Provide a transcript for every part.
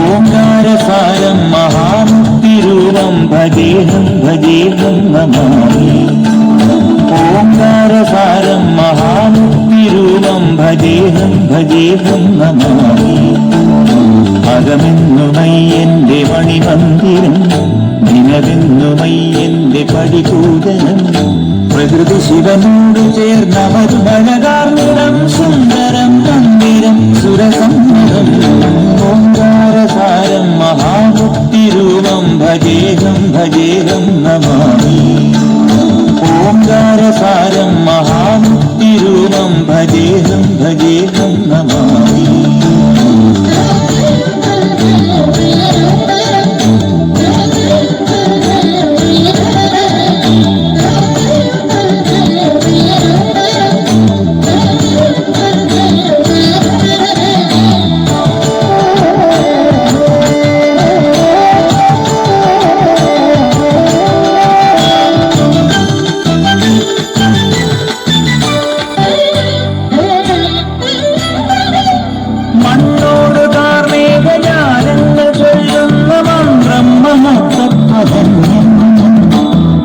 ഓംകാരസാരം മഹാമുക്തിരൂപം ഭജേഹം ഭജേഹം നമാമി. ഓംകാരസാരം മഹാമുക്തിരൂപം ഭജേഹം ഭജേഹം നമാമി. അകമെന്നുമയ്യന്റെ മണിമന്ദിരം, ദിനമെന്നുമയ്യന്റെ പടിപൂജനം. പ്രകൃതി ശിവനോട് ചേർന്ന മരുമഴകാർന്നിടം സുന്ദരം മന്ദിരം സുരസമ്മതം. ഓംകാരസാരം മഹാമുക്തിരൂപം ഭജേഹം ഭജേഹം നമാമി. ഓംകാരസാരം മഹാമുക്തിരൂപം ഭജേഹം ഭജേഹം നമാമി.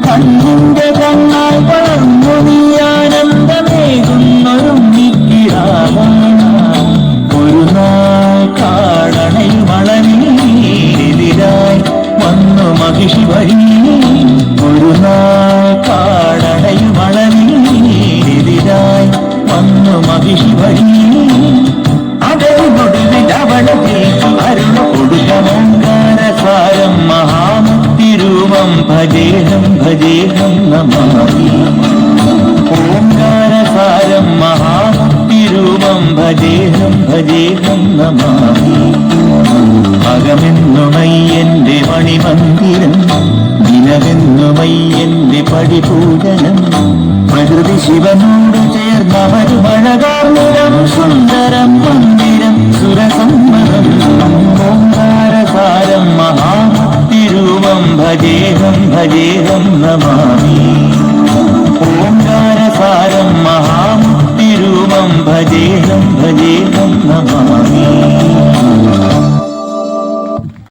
കണ്ണിന്റെ കണ്ണാൽ വളർന്നു നീ ആനന്ദമേകുന്നൊരുങ്ങിക്കിടാവാണ്. ഒരു നാൾ കാടണയിൽ വളരെതിരായി വന്നു മഹിഷി വഴി. ഒരു നാൾ കാടണയിൽ വളരെതിരായി വന്നു മഹിഷി വഴി. അതോടൊടുവിൽ അവളെ ജയിച്ചു അരുള കൊടുക്കമോങ്കാരസാരം മഹാമുക്തിരൂപം ഭജേഹം ഭജേഹം നമാമി. ഓംകാരസാരം മഹാമുക്തിരൂപം ഭജേഹം ഭജേഹം നമാമി. അകമെന്നുമയ്യന്റെ മണിമന്ദിരം, ദിനമെന്നുമയ്യന്റെ പടിപൂജനം. പ്രകൃതി ശിവനോട് ചേർന്ന മരുമഴകാർന്നിടം സുന്ദരം മന്ദിരം സുരസമ്മതം. ഓംകാരസാരം മഹാമുക്തിരൂപം ഭജേഹം ഭജേഹം നമാമി. ഓംകാരസാരം മഹാമുക്തിരൂപം ഭജേഹം ഭജേഹം നമാമി.